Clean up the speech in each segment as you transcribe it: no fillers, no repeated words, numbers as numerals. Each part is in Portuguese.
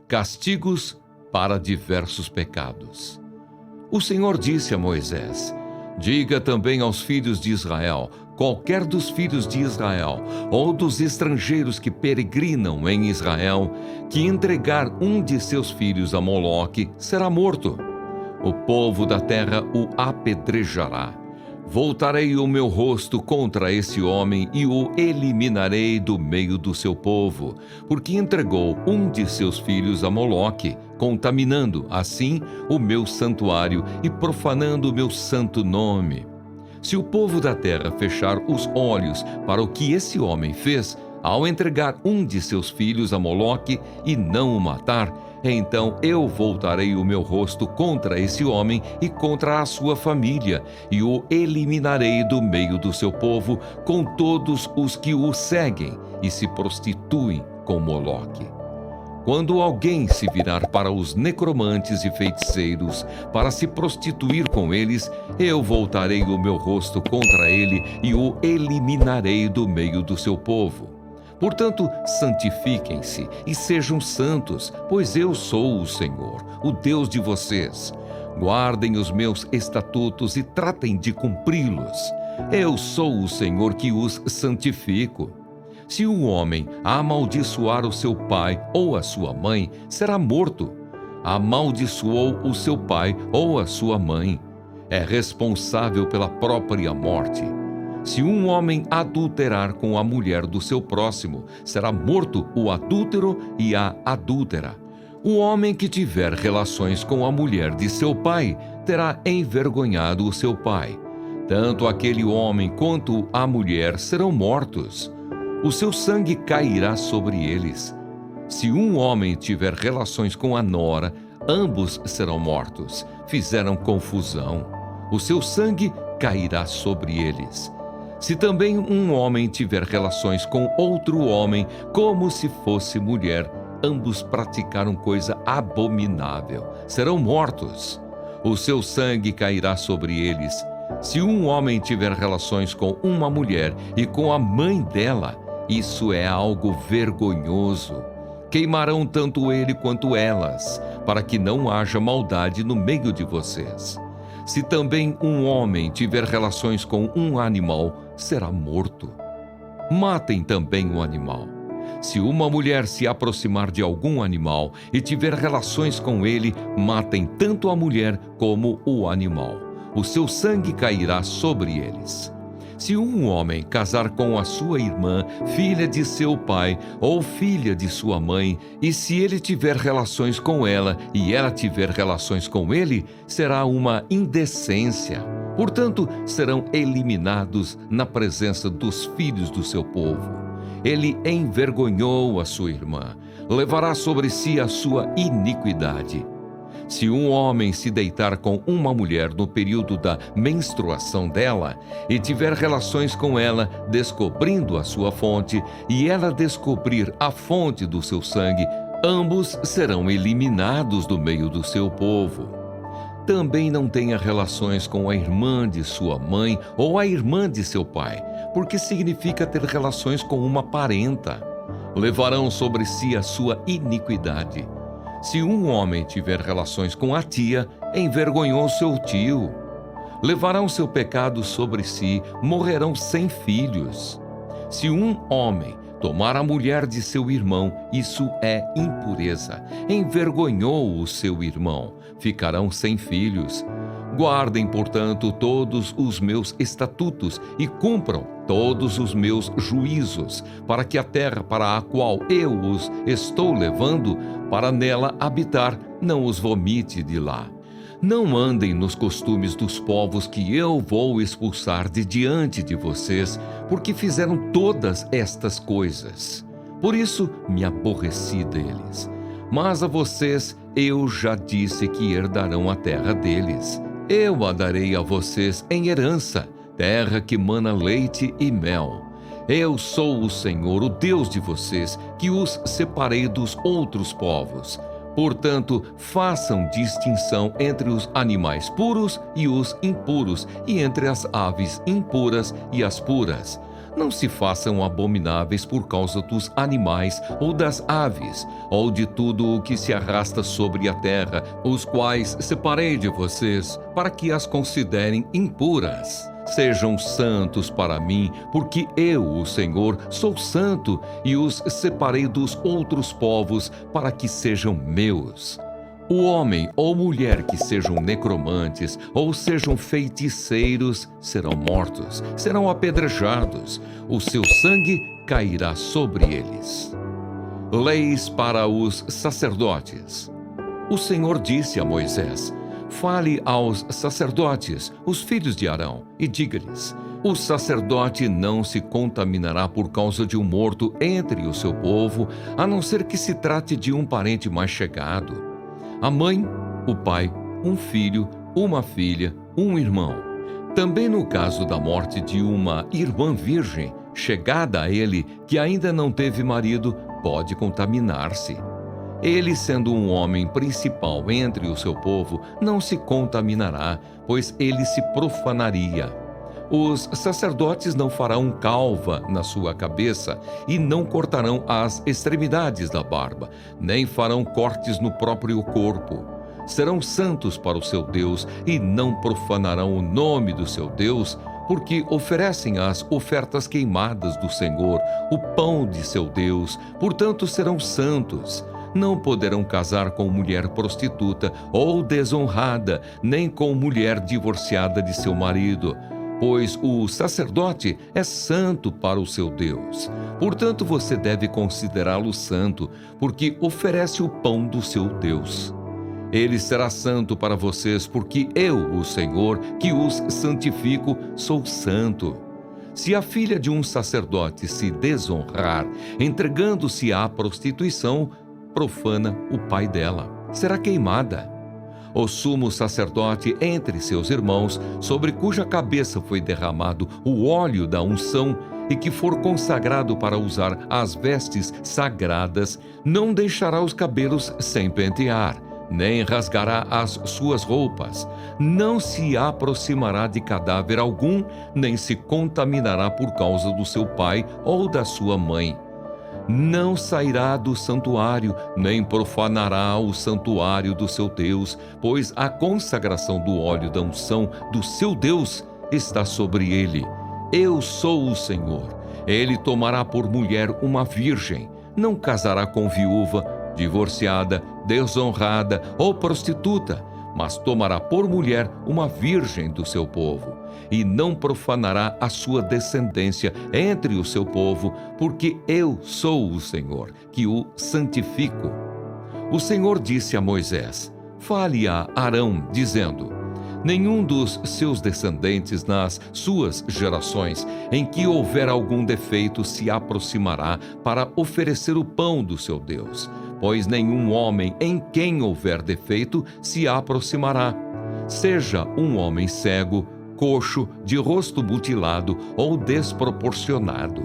Castigos para diversos pecados. O Senhor disse a Moisés: diga também aos filhos de Israel: qualquer dos filhos de Israel ou dos estrangeiros que peregrinam em Israel, que entregar um de seus filhos a Moloque, será morto. O povo da terra o apedrejará. Voltarei o meu rosto contra esse homem e o eliminarei do meio do seu povo, porque entregou um de seus filhos a Moloque, contaminando assim o meu santuário e profanando o meu santo nome. Se o povo da terra fechar os olhos para o que esse homem fez, ao entregar um de seus filhos a Moloque e não o matar, então eu voltarei o meu rosto contra esse homem e contra a sua família, e o eliminarei do meio do seu povo com todos os que o seguem e se prostituem com Moloque. Quando alguém se virar para os necromantes e feiticeiros para se prostituir com eles, eu voltarei o meu rosto contra ele e o eliminarei do meio do seu povo. Portanto, santifiquem-se e sejam santos, pois eu sou o Senhor, o Deus de vocês. Guardem os meus estatutos e tratem de cumpri-los. Eu sou o Senhor que os santifico. Se um homem amaldiçoar o seu pai ou a sua mãe, será morto. Amaldiçoou o seu pai ou a sua mãe. É responsável pela própria morte. Se um homem adulterar com a mulher do seu próximo, será morto o adúltero e a adúltera. O homem que tiver relações com a mulher de seu pai, terá envergonhado o seu pai. Tanto aquele homem quanto a mulher serão mortos. O seu sangue cairá sobre eles. Se um homem tiver relações com a nora, ambos serão mortos. Fizeram confusão. O seu sangue cairá sobre eles. Se também um homem tiver relações com outro homem, como se fosse mulher, ambos praticaram coisa abominável. Serão mortos. O seu sangue cairá sobre eles. Se um homem tiver relações com uma mulher e com a mãe dela, isso é algo vergonhoso. Queimarão tanto ele quanto elas, para que não haja maldade no meio de vocês. Se também um homem tiver relações com um animal, será morto. Matem também o animal. Se uma mulher se aproximar de algum animal e tiver relações com ele, matem tanto a mulher como o animal. O seu sangue cairá sobre eles. Se um homem casar com a sua irmã, filha de seu pai ou filha de sua mãe, e se ele tiver relações com ela e ela tiver relações com ele, será uma indecência. Portanto, serão eliminados na presença dos filhos do seu povo. Ele envergonhou a sua irmã, levará sobre si a sua iniquidade. Se um homem se deitar com uma mulher no período da menstruação dela e tiver relações com ela, descobrindo a sua fonte, e ela descobrir a fonte do seu sangue, ambos serão eliminados do meio do seu povo. Também não tenha relações com a irmã de sua mãe ou a irmã de seu pai, porque significa ter relações com uma parenta. Levarão sobre si a sua iniquidade. Se um homem tiver relações com a tia, envergonhou seu tio. Levarão seu pecado sobre si, morrerão sem filhos. Se um homem tomar a mulher de seu irmão, isso é impureza. Envergonhou o seu irmão, ficarão sem filhos. Guardem, portanto, todos os meus estatutos e cumpram todos os meus juízos, para que a terra para a qual eu os estou levando, para nela habitar, não os vomite de lá. Não andem nos costumes dos povos que eu vou expulsar de diante de vocês, porque fizeram todas estas coisas. Por isso me aborreci deles. Mas a vocês eu já disse que herdarão a terra deles. Eu a darei a vocês em herança, terra que mana leite e mel. Eu sou o Senhor, o Deus de vocês, que os separei dos outros povos. Portanto, façam distinção entre os animais puros e os impuros, e entre as aves impuras e as puras. Não se façam abomináveis por causa dos animais ou das aves, ou de tudo o que se arrasta sobre a terra, os quais separei de vocês, para que as considerem impuras. Sejam santos para mim, porque eu, o Senhor, sou santo e os separei dos outros povos para que sejam meus. O homem ou mulher que sejam necromantes ou sejam feiticeiros serão mortos, serão apedrejados, o seu sangue cairá sobre eles. Leis para os sacerdotes. O Senhor disse a Moisés: fale aos sacerdotes, os filhos de Arão, e diga-lhes: o sacerdote não se contaminará por causa de um morto entre o seu povo, a não ser que se trate de um parente mais chegado. A mãe, o pai, um filho, uma filha, um irmão. Também no caso da morte de uma irmã virgem, chegada a ele, que ainda não teve marido, pode contaminar-se. Ele, sendo um homem principal entre o seu povo, não se contaminará, pois ele se profanaria. Os sacerdotes não farão calva na sua cabeça e não cortarão as extremidades da barba, nem farão cortes no próprio corpo. Serão santos para o seu Deus e não profanarão o nome do seu Deus, porque oferecem as ofertas queimadas do Senhor, o pão de seu Deus, portanto serão santos. Não poderão casar com mulher prostituta ou desonrada, nem com mulher divorciada de seu marido, pois o sacerdote é santo para o seu Deus. Portanto, você deve considerá-lo santo, porque oferece o pão do seu Deus. Ele será santo para vocês, porque eu, o Senhor, que os santifico, sou santo. Se a filha de um sacerdote se desonrar, entregando-se à prostituição, profana o pai dela, será queimada. O sumo sacerdote entre seus irmãos, sobre cuja cabeça foi derramado o óleo da unção e que for consagrado para usar as vestes sagradas, não deixará os cabelos sem pentear, nem rasgará as suas roupas, não se aproximará de cadáver algum, nem se contaminará por causa do seu pai ou da sua mãe. Não sairá do santuário, nem profanará o santuário do seu Deus, pois a consagração do óleo da unção do seu Deus está sobre ele. Eu sou o Senhor. Ele tomará por mulher uma virgem, não casará com viúva, divorciada, desonrada ou prostituta, mas tomará por mulher uma virgem do seu povo. E não profanará a sua descendência entre o seu povo, porque eu sou o Senhor, que o santifico. O Senhor disse a Moisés: fale a Arão, dizendo: nenhum dos seus descendentes nas suas gerações, em que houver algum defeito, se aproximará para oferecer o pão do seu Deus, pois nenhum homem em quem houver defeito se aproximará. Seja um homem cego, coxo, de rosto mutilado ou desproporcionado.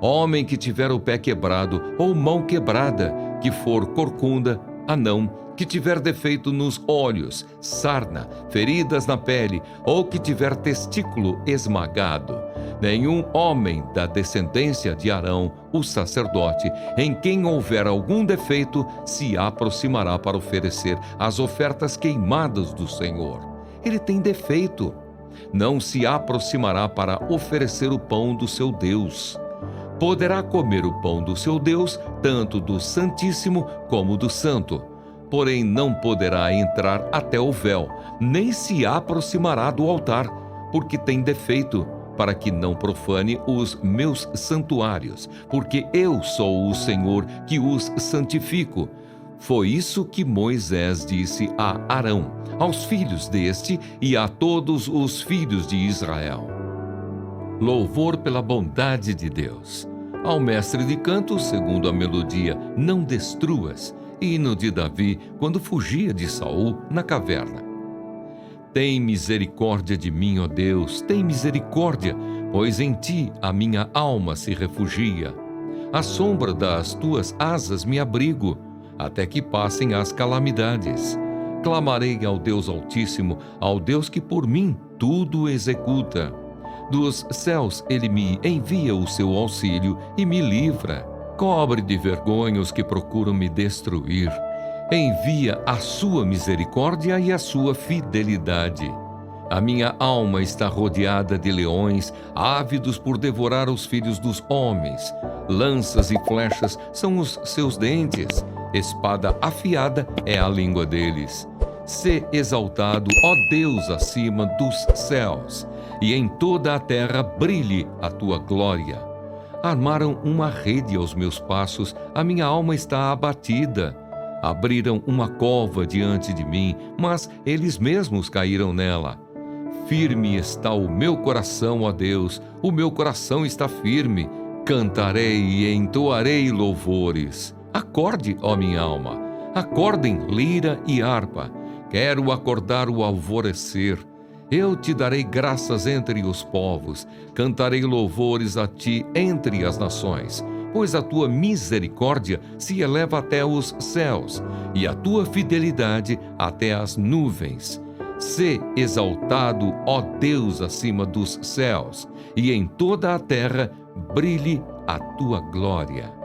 Homem que tiver o pé quebrado ou mão quebrada, que for corcunda, anão, que tiver defeito nos olhos, sarna, feridas na pele, ou que tiver testículo esmagado. Nenhum homem da descendência de Arão, o sacerdote, em quem houver algum defeito, se aproximará para oferecer as ofertas queimadas do Senhor. Ele tem defeito. Não se aproximará para oferecer o pão do seu Deus. Poderá comer o pão do seu Deus, tanto do Santíssimo como do Santo. Porém, não poderá entrar até o véu, nem se aproximará do altar, porque tem defeito, para que não profane os meus santuários, porque eu sou o Senhor que os santifico. Foi isso que Moisés disse a Arão, aos filhos deste e a todos os filhos de Israel. Louvor pela bondade de Deus. Ao mestre de canto, segundo a melodia, Não Destruas, hino de Davi, quando fugia de Saul na caverna. Tem misericórdia de mim, ó Deus, tem misericórdia, pois em ti a minha alma se refugia. À sombra das tuas asas me abrigo, até que passem as calamidades. Clamarei ao Deus Altíssimo, ao Deus que por mim tudo executa. Dos céus ele me envia o seu auxílio e me livra. Cobre de vergonha os que procuram me destruir. Envia a sua misericórdia e a sua fidelidade. A minha alma está rodeada de leões, ávidos por devorar os filhos dos homens. Lanças e flechas são os seus dentes. Espada afiada é a língua deles. Sê exaltado, ó Deus, acima dos céus, e em toda a terra brilhe a tua glória. Armaram uma rede aos meus passos, a minha alma está abatida. Abriram uma cova diante de mim, mas eles mesmos caíram nela. Firme está o meu coração, ó Deus, o meu coração está firme. Cantarei e entoarei louvores. Acorde, ó minha alma, acordem lira e harpa. Quero acordar o alvorecer. Eu te darei graças entre os povos, cantarei louvores a ti entre as nações, pois a tua misericórdia se eleva até os céus, e a tua fidelidade até as nuvens. Sê exaltado, ó Deus, acima dos céus, e em toda a terra brilhe a tua glória.